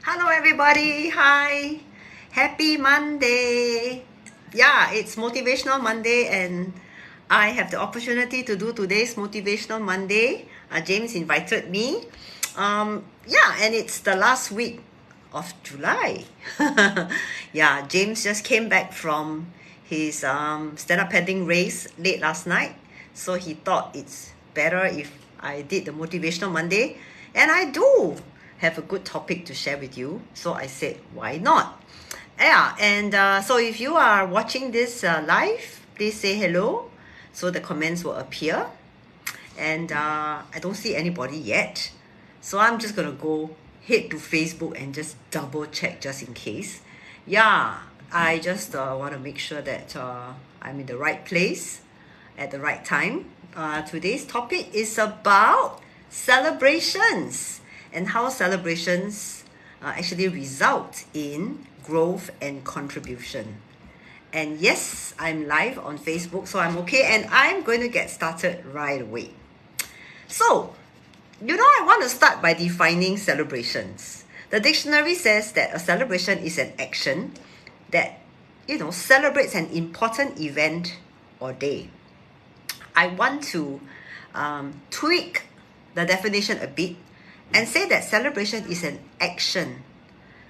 Hello, everybody. Hi. Happy Monday. Yeah, it's Motivational Monday, and I have the opportunity to do today's Motivational Monday. James invited me. Yeah, and it's the last week of July. Yeah, James just came back from his stand-up paddling race late last night. So he thought it's better if I did the Motivational Monday. And I do have a good topic to share with you. So I said, why not? Yeah, and so if you are watching this live, please say hello so the comments will appear. And I don't see anybody yet. So I'm just going to go head to Facebook and just double check just in case. Yeah, I just want to make sure that I'm in the right place at the right time. Today's topic is about celebrations and how celebrations actually result in growth and contribution. And yes, I'm live on Facebook, so I'm okay, and I'm going to get started right away. So, I want to start by defining celebrations. The dictionary says that a celebration is an action that, celebrates an important event or day. I want to tweak the definition a bit and say that celebration is an action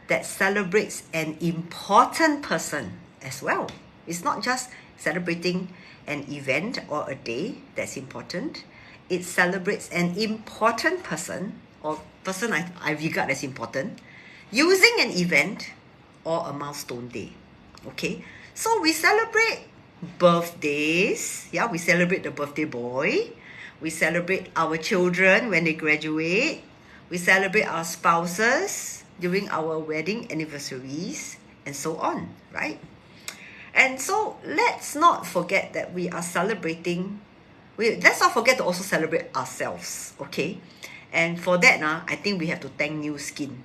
that celebrates an important person as well. It's not just celebrating an event or a day that's important. It celebrates an important person or person I regard as important using an event or a milestone day. Okay, so we celebrate birthdays. Yeah, we celebrate the birthday boy. We celebrate our children when they graduate. We celebrate our spouses during our wedding anniversaries and so on, right? And so let's not forget that we are celebrating. Let's not forget to also celebrate ourselves, okay? And for that, I think we have to thank New Skin.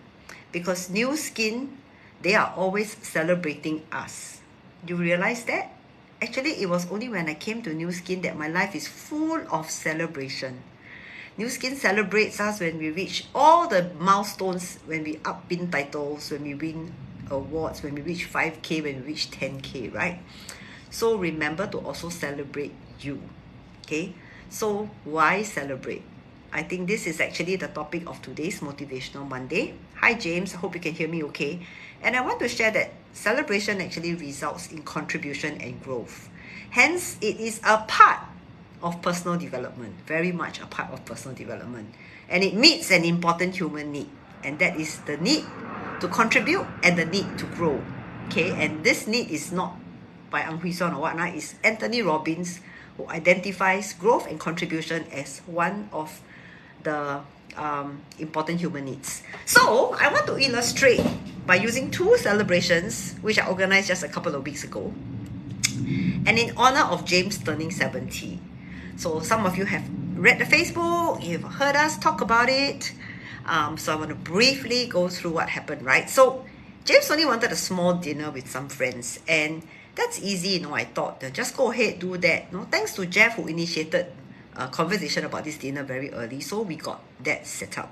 Because New Skin, they are always celebrating us. Do you realize that? Actually, it was only when I came to New Skin that my life is full of celebration. New Skin celebrates us when we reach all the milestones, when we win titles, when we win awards, when we reach 5K, when we reach 10K, right? So remember to also celebrate you, okay? So why celebrate? I think this is actually the topic of today's Motivational Monday. Hi James, I hope you can hear me okay. And I want to share that celebration actually results in contribution and growth. Hence, it is a part of personal development, very much a part of personal development. And it meets an important human need, and that is the need to contribute and the need to grow. Okay, and this need is not by Hwee Suan or whatnot, it's Anthony Robbins who identifies growth and contribution as one of the important human needs. So I want to illustrate by using two celebrations which I organized just a couple of weeks ago, and in honor of James turning 70. So some of you have read the Facebook, you've heard us talk about it. So I want to briefly go through what happened, right? So James only wanted a small dinner with some friends, and that's easy, I thought. Just go ahead, do that. Thanks to Jeff who initiated a conversation about this dinner very early, so we got that set up.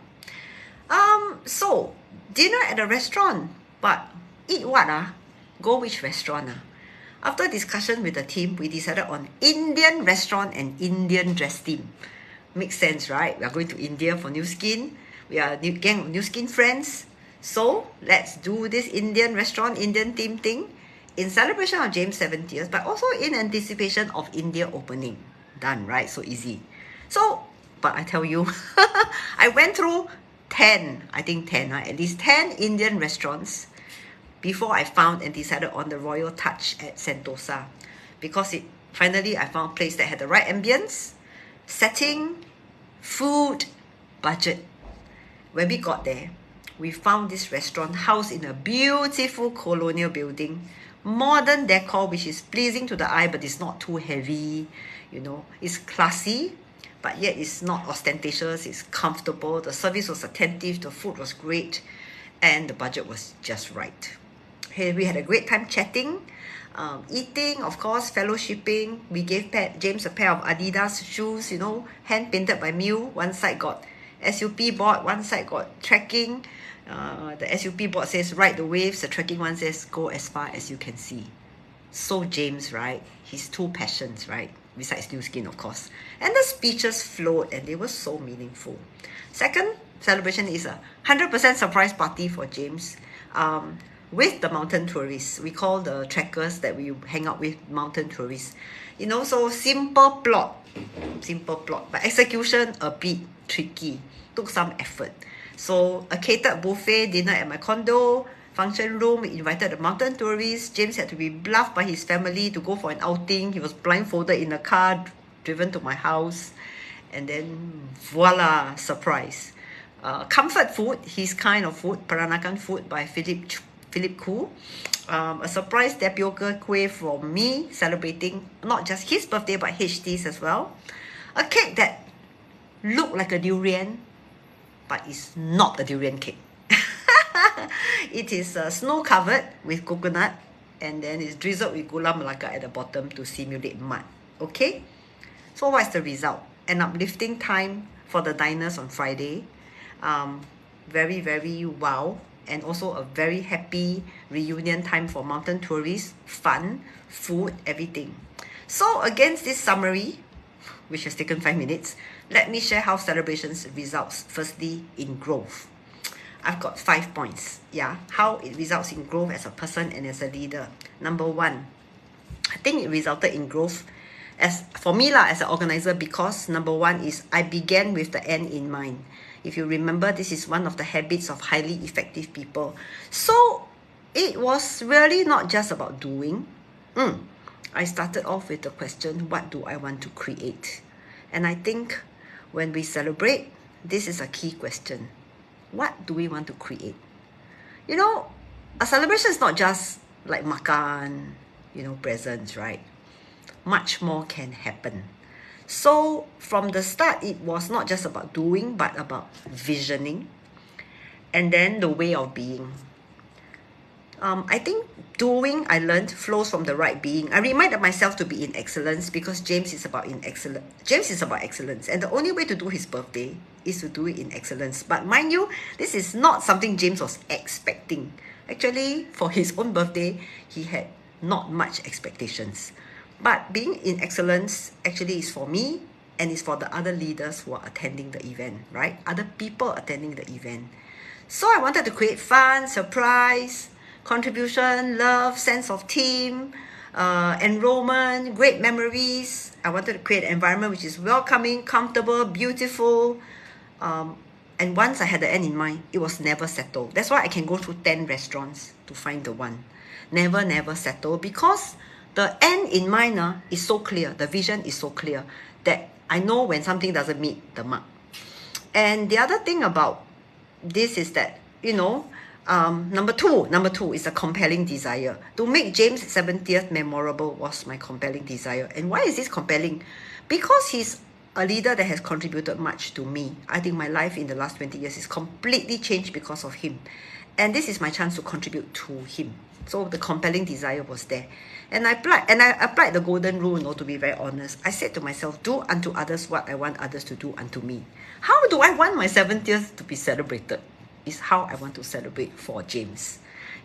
So dinner at a restaurant, but eat what? Go which restaurant? After discussion with the team, we decided on Indian restaurant and Indian dress team. Makes sense, right? We are going to India for New Skin. We are a gang of New Skin friends. So let's do this Indian restaurant, Indian theme thing in celebration of James' 70th, but also in anticipation of India opening. Done, right? So easy. So, but I tell you, I went through 10, at least 10 Indian restaurants before I found and decided on the Royal Touch at Sentosa, because finally I found a place that had the right ambience, setting, food, budget. When we got there, we found this restaurant housed in a beautiful colonial building, modern decor which is pleasing to the eye but it's not too heavy, it's classy but yet it's not ostentatious, it's comfortable, the service was attentive, the food was great, and the budget was just right. We had a great time chatting, eating, of course, fellowshipping. We gave James a pair of Adidas shoes, hand painted by Mew. One side got SUP board, one side got tracking. The SUP board says ride the waves, the tracking one says go as far as you can see. So James, right? His two passions, right? Besides new skin, of course. And the speeches flowed and they were so meaningful. Second celebration is a 100% surprise party for James. With the mountain tourists. We call the trackers that we hang out with mountain tourists. You know, so simple plot, but execution a bit tricky. Took some effort. So a catered buffet dinner at my condo, function room, invited the mountain tourists. James had to be bluffed by his family to go for an outing. He was blindfolded in a car, driven to my house. And then voila, surprise. Comfort food, his kind of food, Peranakan food by Philip Khoo. A surprise tapioca kueh from me, celebrating not just his birthday but HD's as well. A cake that looked like a durian, but it's not a durian cake. It is snow covered with coconut, and then it's drizzled with gula melaka at the bottom to simulate mud. Okay, so what's the result? An uplifting time for the diners on Friday. Very, very wow. And also a very happy reunion time for mountain tourists, fun, food, everything. So against this summary, which has taken 5 minutes, let me share how celebrations results firstly in growth. I've got 5 points. Yeah, how it results in growth as a person and as a leader. Number 1, I think it resulted in growth as for me as an organizer, because number 1 is I began with the end in mind. If you remember, this is one of the habits of highly effective people. So it was really not just about doing. I started off with the question, what do I want to create? And I think when we celebrate, this is a key question. What do we want to create? You know, a celebration is not just like makan, you know, presents, right? Much more can happen. So from the start, it was not just about doing, but about visioning, and then the way of being. I think doing, I learned, flows from the right being. I reminded myself to be in excellence because James is about excellence, and the only way to do his birthday is to do it in excellence. But mind you, this is not something James was expecting. Actually, for his own birthday, he had not much expectations. But being in excellence actually is for me and is for the other leaders who are attending the event, right? Other people attending the event. So I wanted to create fun, surprise, contribution, love, sense of team, enrollment, great memories. I wanted to create an environment which is welcoming, comfortable, beautiful. And once I had the end in mind, it was never settled. That's why I can go through 10 restaurants to find the one. Never settle, because the end in mind is so clear, the vision is so clear that I know when something doesn't meet the mark. And the other thing about this is that, you know, number two is a compelling desire. To make James' 70th memorable was my compelling desire. And why is this compelling? Because he's a leader that has contributed much to me. I think my life in the last 20 years is completely changed because of him. And this is my chance to contribute to him. So the compelling desire was there. And I applied the golden rule, you know, to be very honest. I said to myself, do unto others what I want others to do unto me. How do I want my 70th to be celebrated? Is how I want to celebrate for James.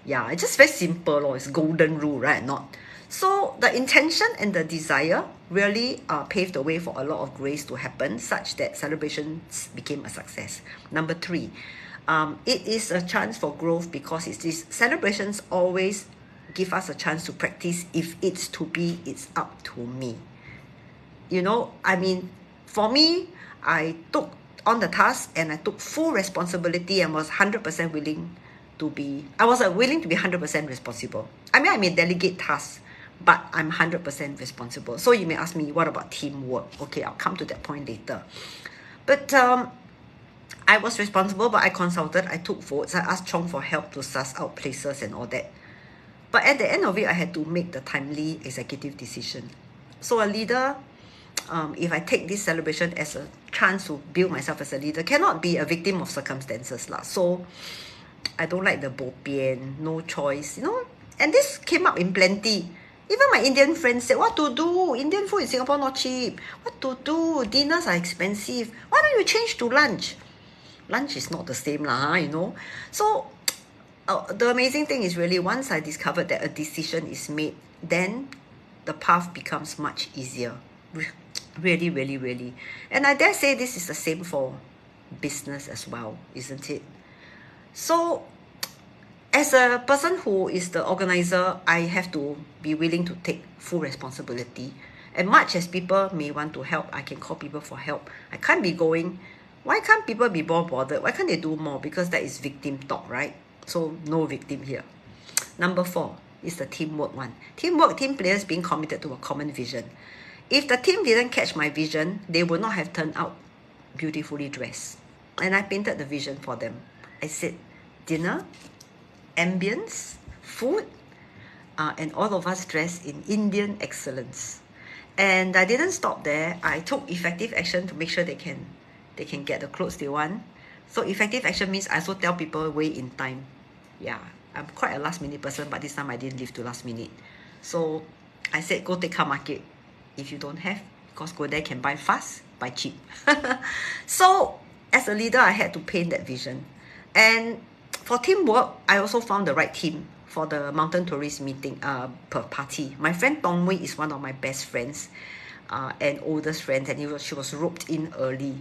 Yeah, it's just very simple. It's golden rule, right? Not. So the intention and the desire really paved the way for a lot of grace to happen, such that celebrations became a success. Number 3, it is a chance for growth because it's these celebrations always give us a chance to practice. If it's to be, it's up to me. You know, I mean, for me, I took on the task and I took full responsibility and was 100% willing to be, I was willing to be 100% responsible. I mean, I may delegate tasks, but I'm 100% responsible. So you may ask me, what about teamwork? Okay, I'll come to that point later. But I was responsible, but I consulted, I took votes, I asked Chong for help to suss out places and all that. But at the end of it, I had to make the timely executive decision. So a leader, if I take this celebration as a chance to build myself as a leader, cannot be a victim of circumstances lah. So I don't like the bo pian, no choice, you know. And this came up in plenty. Even my Indian friends said, what to do? Indian food in Singapore not cheap. What to do? Dinners are expensive. Why don't you change to lunch? lunch is not the same lah, you know. So the amazing thing is really once I discovered that a decision is made, then the path becomes much easier. Really, really, really. And I dare say this is the same for business as well, isn't it? So as a person who is the organizer, I have to be willing to take full responsibility. And much as people may want to help, I can call people for help. I can't be going, why can't people be more bothered? Why can't they do more? Because that is victim talk, right? So no victim here. Number 4 is the teamwork one. Teamwork, team players being committed to a common vision. If the team didn't catch my vision, they would not have turned out beautifully dressed. And I painted the vision for them. I said, dinner, ambience, food, and all of us dressed in Indian excellence. And I didn't stop there. I took effective action to make sure they can get the clothes they want. So effective action means I also tell people way in time. Yeah, I'm quite a last minute person, but this time I didn't leave to last minute. So I said, go take car market. If you don't have, because go there can buy fast, buy cheap. So as a leader, I had to paint that vision. And for teamwork, I also found the right team for the mountain tourist meeting per party. My friend Tong Wei is one of my best friends and oldest friends, and she was roped in early.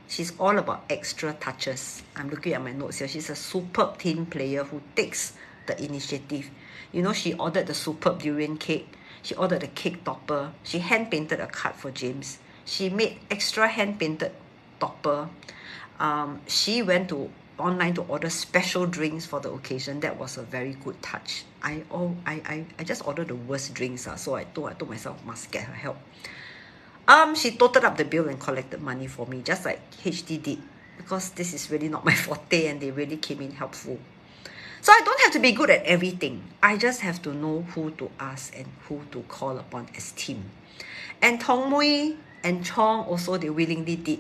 She's all about extra touches. I'm looking at my notes here. She's a superb team player who takes the initiative. You know, she ordered the superb durian cake. She ordered a cake topper. She hand-painted a card for James. She made extra hand-painted topper. She went to online to order special drinks for the occasion. That was a very good touch. I just ordered the worst drinks. So I told myself, must get her help. She totaled up the bill and collected money for me, just like HD did, because this is really not my forte and they really came in helpful. So I don't have to be good at everything. I just have to know who to ask and who to call upon as team. And Tong Mui and Chong also, they willingly did.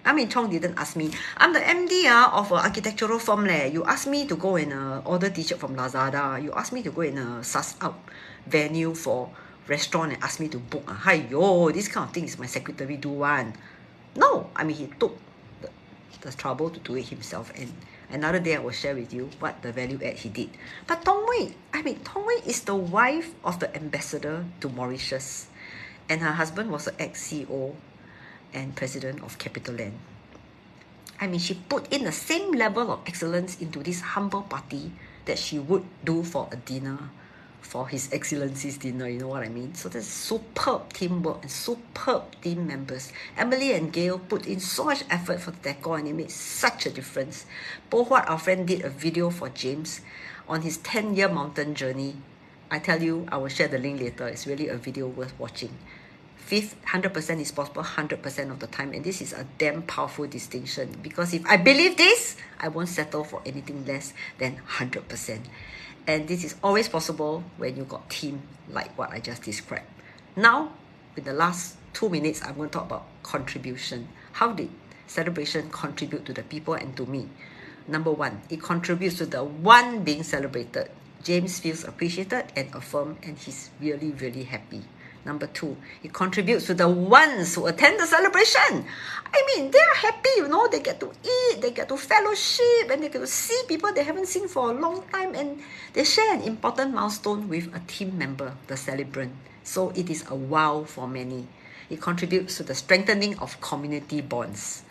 I mean, Chong didn't ask me. I'm the MD of an architectural firm. You asked me to go and order t-shirt from Lazada. You asked me to go and suss out venue for restaurant and ask me to book. Hiyo, this kind of thing is my secretary do one. No, I mean, he took the trouble to do it himself. And another day I will share with you what the value add he did. But Tong Wei is the wife of the ambassador to Mauritius. And her husband was an ex-CEO and president of CapitaLand. I mean, she put in the same level of excellence into this humble party that she would do for a dinner, for His Excellency's dinner, you know what I mean? So there's superb teamwork and superb team members. Emily and Gail put in so much effort for the decor and it made such a difference. Po Huat, our friend, did a video for James on his 10-year mountain journey. I tell you, I will share the link later. It's really a video worth watching. 100% is possible 100% of the time, and this is a damn powerful distinction, because if I believe this, I won't settle for anything less than 100%. And this is always possible when you got team like what I just described. Now, in the last 2 minutes, I'm going to talk about contribution. How did celebration contribute to the people and to me? Number 1, it contributes to the one being celebrated. James feels appreciated and affirmed, and he's really, really happy. Number 2, it contributes to the ones who attend the celebration. I mean, they're happy, you know, they get to eat, they get to fellowship, and they get to see people they haven't seen for a long time, and they share an important milestone with a team member, the celebrant. So it is a wow for many. It contributes to the strengthening of community bonds.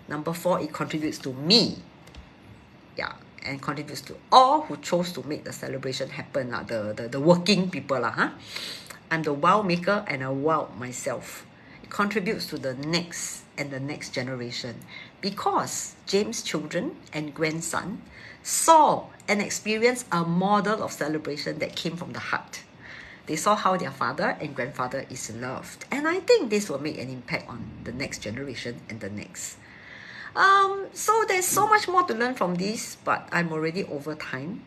Number 4, it contributes to me. Yeah, and contributes to all who chose to make the celebration happen, the working people. I'm the wow maker and I wow myself. It contributes to the next and the next generation, because James' children and grandson saw and experienced a model of celebration that came from the heart. They saw how their father and grandfather is loved. And I think this will make an impact on the next generation and the next. So there's so much more to learn from this, but I'm already over time.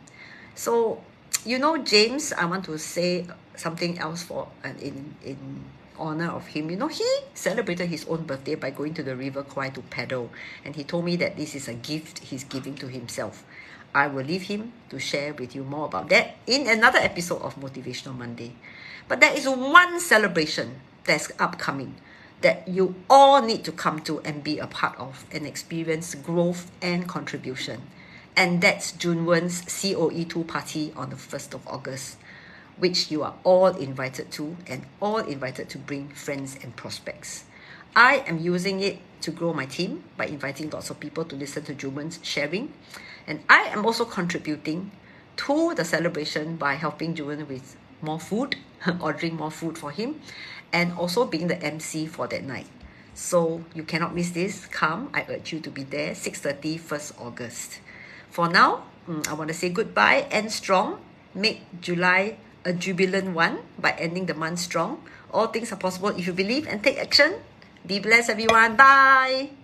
So, you know, James, I want to say something else for in honor of him. You know, he celebrated his own birthday by going to the River Kwai to paddle, and he told me that this is a gift he's giving to himself. I will leave him to share with you more about that in another episode of Motivational Monday. But there is one celebration that's upcoming that you all need to come to and be a part of and experience growth and contribution. And that's Junwen's COE2 party on the 1st of August, which you are all invited to and all invited to bring friends and prospects. I am using it to grow my team by inviting lots of people to listen to Junwen's sharing. And I am also contributing to the celebration by helping Junwen with more food, ordering more food for him, and also being the MC for that night. So you cannot miss this. Come, I urge you to be there, 6:30, 1st August. For now, I want to say goodbye and strong. Make July a jubilant one by ending the month strong. All things are possible if you believe and take action. Be blessed, everyone. Bye.